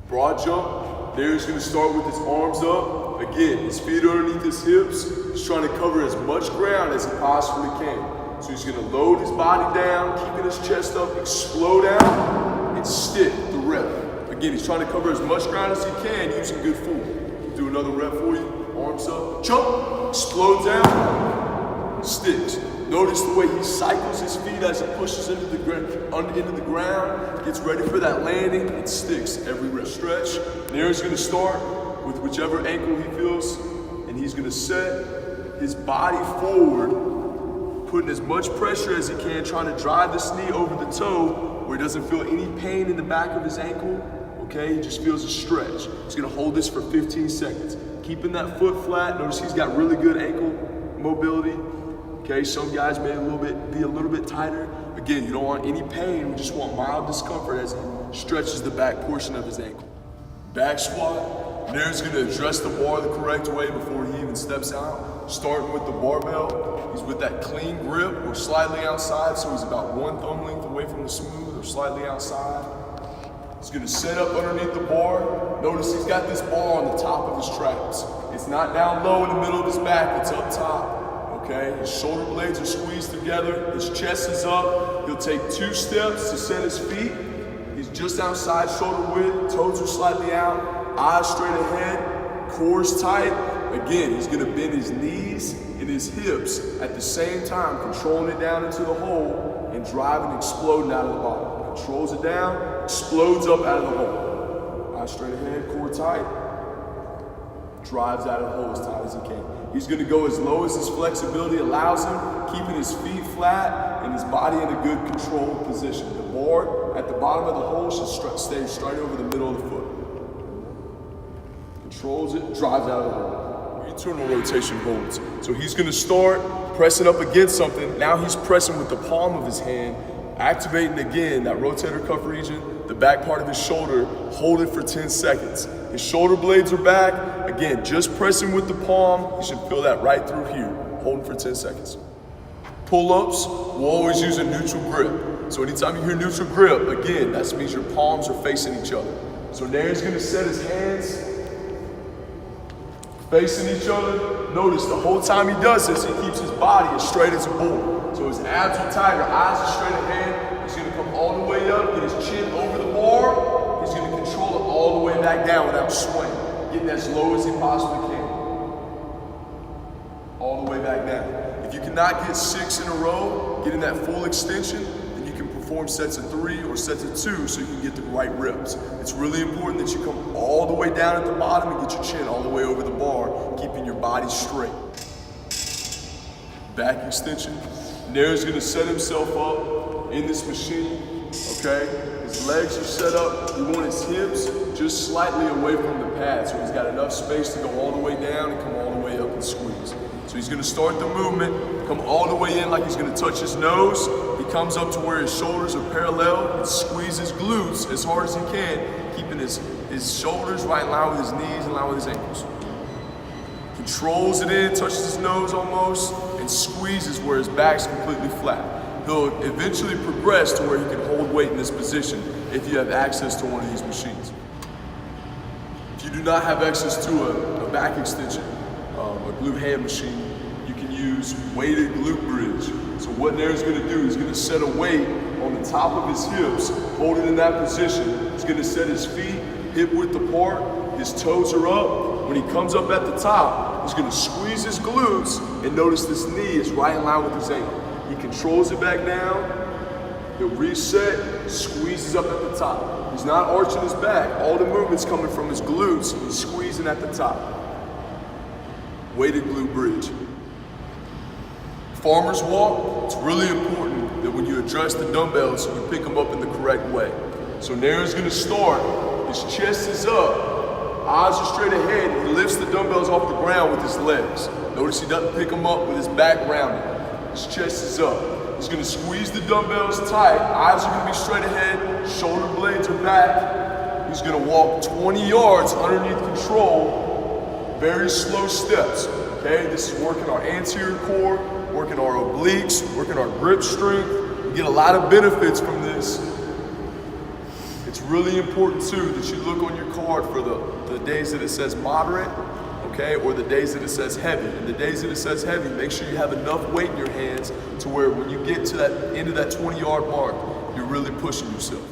Broad jump. There he's gonna start with his arms up. Again, his feet are underneath his hips. He's trying to cover as much ground as he possibly can. So he's gonna load his body down, keeping his chest up, explode out, and stick the rep. Again, he's trying to cover as much ground as he can using good form. Do another rep for you. Arms up, jump, explodes out, sticks. Notice the way he cycles his feet as he pushes into the ground, gets ready for that landing, and sticks every rep. Stretch. And there he's gonna start with whichever ankle he feels, and he's gonna set his body forward, putting as much pressure as he can, trying to drive this knee over the toe where he doesn't feel any pain in the back of his ankle. Okay, he just feels a stretch. He's gonna hold this for 15 seconds. Keeping that foot flat. Notice he's got really good ankle mobility. Okay, some guys may be a little bit tighter. Again, you don't want any pain, we just want mild discomfort as he stretches the back portion of his ankle. Back squat. And there he's gonna address the bar the correct way before he even steps out. Starting with the barbell. He's with that clean grip or slightly outside, so he's about one thumb length away from the smooth or slightly outside. He's gonna set up underneath the bar. Notice he's got this bar on the top of his traps. It's not down low in the middle of his back, it's up top, okay? His shoulder blades are squeezed together, his chest is up. He'll take 2 steps to set his feet. He's just outside shoulder width, toes are slightly out, eyes straight ahead, core's tight. Again, he's gonna bend his knees and his hips at the same time, controlling it down into the hole and driving, exploding out of the bottom. Controls it down, explodes up out of the hole. Eyes straight ahead, core tight. Drives out of the hole as tight as he can. He's gonna go as low as his flexibility allows him, keeping his feet flat and his body in a good controlled position. The bar at the bottom of the hole should stay straight over the middle of the foot. Controls it, drives out of the hole. Internal rotation holds. So he's gonna start pressing up against something. Now he's pressing with the palm of his hand, activating again that rotator cuff region, the back part of his shoulder, hold it for 10 seconds. His shoulder blades are back. Again, just pressing with the palm. You should feel that right through here. Holding for 10 seconds. Pull-ups, we'll always use a neutral grip. So anytime you hear neutral grip, again, that means your palms are facing each other. So there he's gonna set his hands facing each other. Notice the whole time he does this, he keeps his body as straight as a board. So his abs are tighter, eyes are straight ahead. He's gonna come all the way up, get his chin over the bar. He's gonna control it all the way back down without swaying, getting as low as he possibly can. All the way back down. If you cannot get 6 in a row, getting that full extension, then you can perform sets of 3 or sets of 2 so you can get the right reps. It's really important that you come all the way down at the bottom and get your chin all the way over the bar, keeping your body straight. Back extension. And there he's gonna set himself up in this machine, okay? His legs are set up. We want his hips just slightly away from the pad so he's got enough space to go all the way down and come all the way up and squeeze. So he's gonna start the movement, come all the way in like he's gonna touch his nose. He comes up to where his shoulders are parallel and squeezes glutes as hard as he can, keeping his shoulders right in line with his knees, in line with his ankles. Controls it in, touches his nose almost, and squeezes where his back's completely flat. He'll eventually progress to where he can hold weight in this position if you have access to one of these machines. If you do not have access to a back extension, a glute hand machine, you can use weighted glute bridge. So what Nair's gonna do, he's gonna set a weight on the top of his hips, hold it in that position. He's gonna set his feet hip width apart, his toes are up. When he comes up at the top, he's gonna squeeze his glutes, and notice this knee is right in line with his ankle. He controls it back down, he'll reset, squeezes up at the top. He's not arching his back, all the movement's coming from his glutes, he's squeezing at the top. Weighted glute bridge. Farmer's walk, it's really important that when you address the dumbbells, you pick them up in the correct way. So Nair's gonna start, his chest is up, eyes are straight ahead, and he lifts the dumbbells off the ground with his legs. Notice he doesn't pick them up with his back rounded. His chest is up. He's gonna squeeze the dumbbells tight, eyes are gonna be straight ahead, shoulder blades are back. He's gonna walk 20 yards underneath control, very slow steps, okay? This is working our anterior core, working our obliques, working our grip strength. You get a lot of benefits from this. It's really important too that you look on your card for the days that it says moderate, okay, or the days that it says heavy. And the days that it says heavy, make sure you have enough weight in your hands to where when you get to that end of that 20-yard mark, you're really pushing yourself.